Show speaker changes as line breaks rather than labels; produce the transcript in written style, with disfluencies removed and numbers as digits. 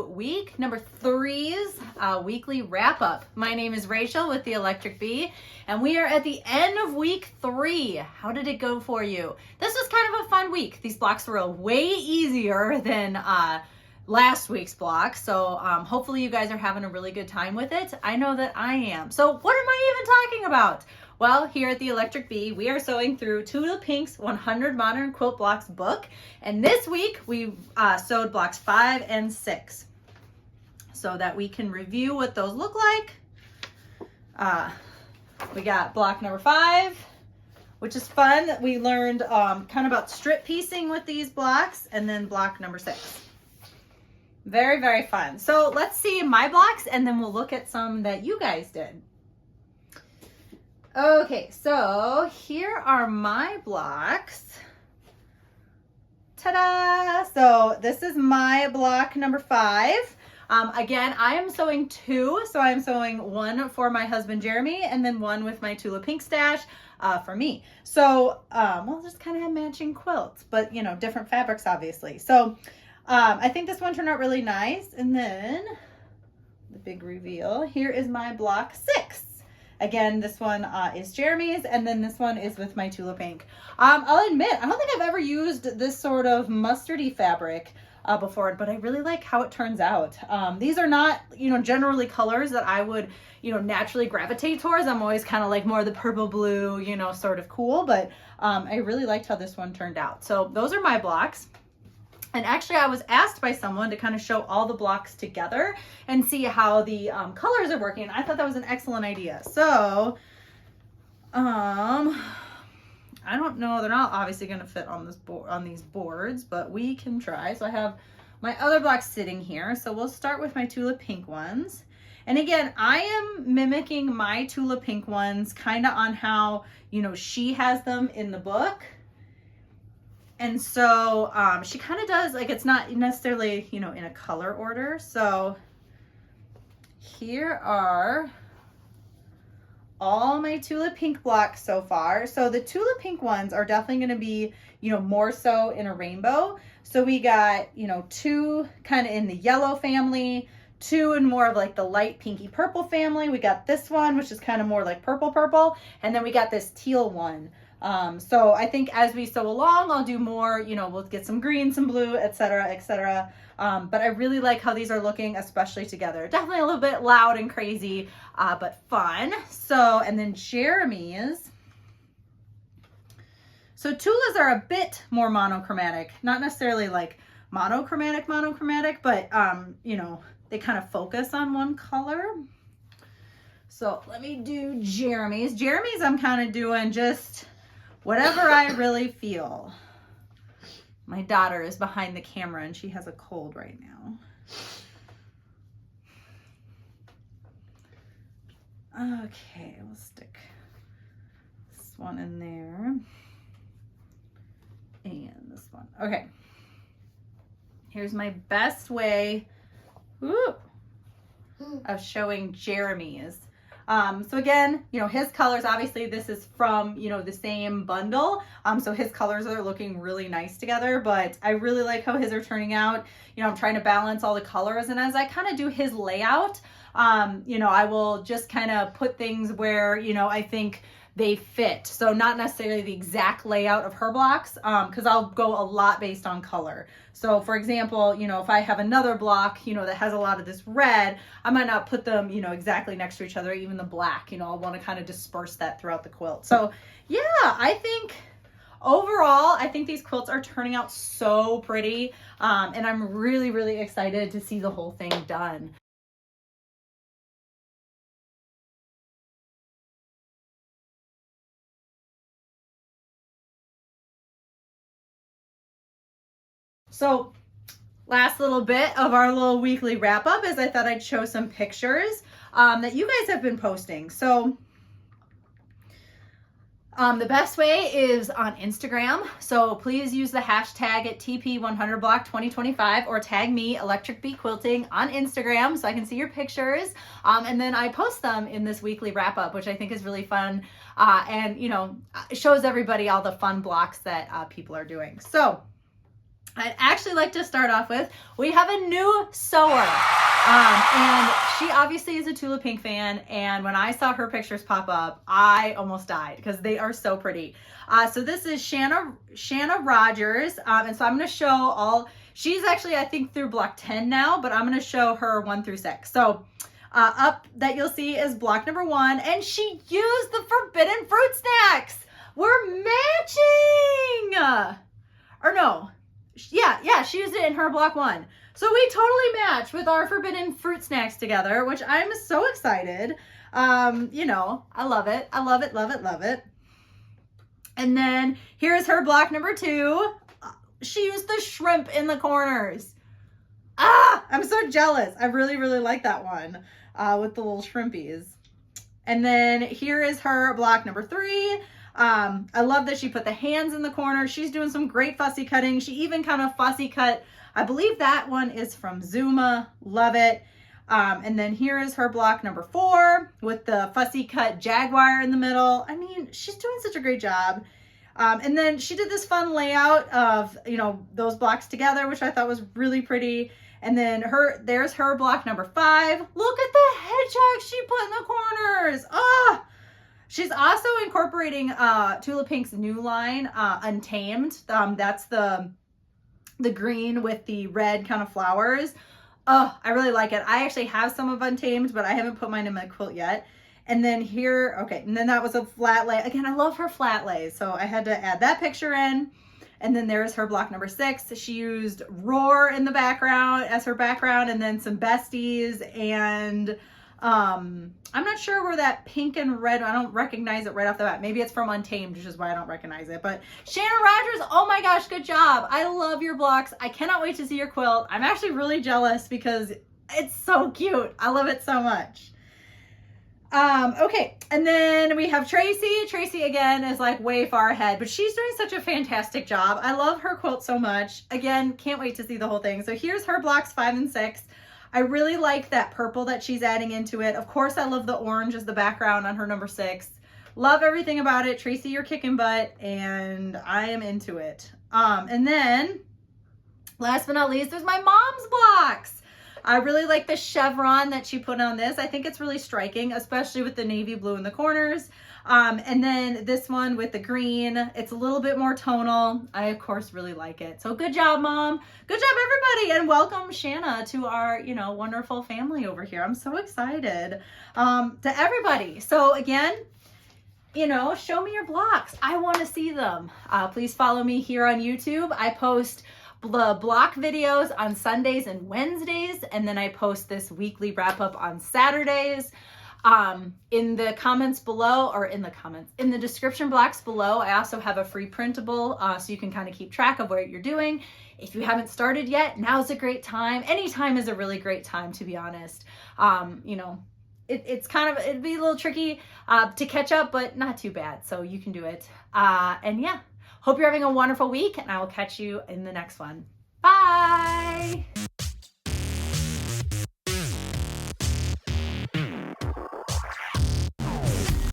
week number 3's weekly wrap up. My name is Rachel with the Electric Bee, and we are at the end of week 3. How did it go for you? This was kind of a fun week. These blocks were way easier than last week's block, so hopefully you guys are having a really good time with it. I know that I am. So what am I even talking about? Well, here at the Electric Bee, we are sewing through Tula Pink's 100 Modern Quilt Blocks book, and this week we sewed blocks 5 and 6 so that we can review what those look like. We got block number 5, which is fun. We learned kind of about strip piecing with these blocks, and then block number 6. Very, very fun. So let's see my blocks, and then we'll look at some that you guys did. Okay, so here are my blocks. Ta-da! So this is my block number 5. Again, I am sewing 2, so I'm sewing 1 for my husband Jeremy, and then 1 with my Tula Pink stash for me. So we'll just kind of have matching quilts, but you know, different fabrics obviously. So I think this one turned out really nice. And then the big reveal, here is my block 6. Again, this one is Jeremy's, and then this one is with my Tula Pink. I'll admit, I don't think I've ever used this sort of mustardy fabric before, but I really like how it turns out. These are not, you know, generally colors that I would, you know, naturally gravitate towards. I'm always kind of like more the purple blue, you know, sort of cool, but I really liked how this one turned out. So those are my blocks. And actually, I was asked by someone to kind of show all the blocks together and see how the colors are working. I thought that was an excellent idea. So, I don't know. They're not obviously going to fit on this on these boards, but we can try. So I have my other blocks sitting here. So we'll start with my Tula Pink ones. And again, I am mimicking my Tula Pink ones kind of on how, you know, she has them in the book. And so she kind of does, like, it's not necessarily, you know, in a color order. So here are all my Tula Pink blocks so far. So the Tula Pink ones are definitely going to be, you know, more so in a rainbow. So we got, you know, 2 kind of in the yellow family, 2 in more of like the light pinky purple family. We got this one, which is kind of more like purple, and then we got this teal one. So I think as we sew along, I'll do more, you know, we'll get some green, some blue, etc., etc. But I really like how these are looking, especially together. Definitely a little bit loud and crazy, but fun. So, and then Jeremy's. So Tula's are a bit more monochromatic, not necessarily like monochromatic, but, you know, they kind of focus on one color. So let me do Jeremy's. Jeremy's I'm kind of doing just whatever I really feel. My daughter is behind the camera and she has a cold right now. Okay, we'll stick this one in there. And this one. Okay. Here's my best way of showing Jeremy's. So again, you know, his colors, obviously this is from, you know, the same bundle. So his colors are looking really nice together, but I really like how his are turning out. You know, I'm trying to balance all the colors, and as I kind of do his layout, you know, I will just kind of put things where, you know, I think they fit. So not necessarily the exact layout of her blocks, because I'll go a lot based on color. So for example, you know, if I have another block, you know, that has a lot of this red, I might not put them, you know, exactly next to each other, even the black, you know, I'll want to kind of disperse that throughout the quilt. So yeah, I think overall, I think these quilts are turning out so pretty. And I'm really, really excited to see the whole thing done. So last little bit of our little weekly wrap up is I thought I'd show some pictures that you guys have been posting. So the best way is on Instagram. So please use the hashtag at TP100block2025 or tag me Electric Bee Quilting on Instagram so I can see your pictures. And then I post them in this weekly wrap up, which I think is really fun. And, you know, it shows everybody all the fun blocks that people are doing. So I'd actually like to start off with, we have a new sewer. And she obviously is a Tula Pink fan. And when I saw her pictures pop up, I almost died because they are so pretty. So this is Shanna Rogers. And so I'm going to show all, she's actually, I think, through block 10 now, but I'm going to show her 1 through 6. So up that you'll see is block number 1. And she used the forbidden fruit snacks. We're matching. Or no. Yeah, she used it in her block 1. So we totally match with our forbidden fruit snacks together, which I'm so excited. You know, I love it. I love it, love it, love it. And then here's her block number 2. She used the shrimp in the corners. I'm so jealous. I really, really like that one with the little shrimpies. And then here is her block number 3. I love that she put the hands in the corner. She's doing some great fussy cutting. She even kind of fussy cut, I believe that one is from Zuma. Love it. And then here is her block number 4 with the fussy cut jaguar in the middle. I mean, she's doing such a great job. And then she did this fun layout of, you know, those blocks together, which I thought was really pretty. And then there's her block number 5. Look at the hedgehog she put in the corners. She's also incorporating Tula Pink's new line, Untamed. That's the green with the red kind of flowers. I really like it. I actually have some of Untamed, but I haven't put mine in my quilt yet. And then here, okay, and then that was a flat lay. Again, I love her flat lays, so I had to add that picture in. And then there's her block number 6. She used Roar in the background as her background, and then some besties, and I'm not sure where that pink and red, I don't recognize it right off the bat. Maybe it's from Untamed, which is why I don't recognize it. But Shanna Rogers, oh my gosh, good job. I love your blocks. I cannot wait to see your quilt. I'm actually really jealous because it's so cute. I love it so much. Okay, and then we have Tracy. Tracy, again, is like way far ahead, but she's doing such a fantastic job. I love her quilt so much. Again, can't wait to see the whole thing. So here's her blocks 5 and 6. I really like that purple that she's adding into it. Of course, I love the orange as the background on her number 6. Love everything about it. Tracy, you're kicking butt, and I am into it. And then, last but not least, there's my mom's blocks. I really like the chevron that she put on this. I think it's really striking, especially with the navy blue in the corners. And then this one with the green, it's a little bit more tonal. I, of course, really like it. So good job, Mom. Good job, everybody. And welcome, Shanna, to our, you know, wonderful family over here. I'm so excited to everybody. So again, you know, show me your blocks. I want to see them. Please follow me here on YouTube. I post the block videos on Sundays and Wednesdays, and then I post this weekly wrap up on Saturdays. In the comments below, or in the description box below, I also have a free printable, so you can kind of keep track of what you're doing. If you haven't started yet, now's a great time. Any time is a really great time, to be honest. You know, it'd be a little tricky to catch up, but not too bad. So you can do it. And yeah. Hope you're having a wonderful week, and I will catch you in the next one. Bye!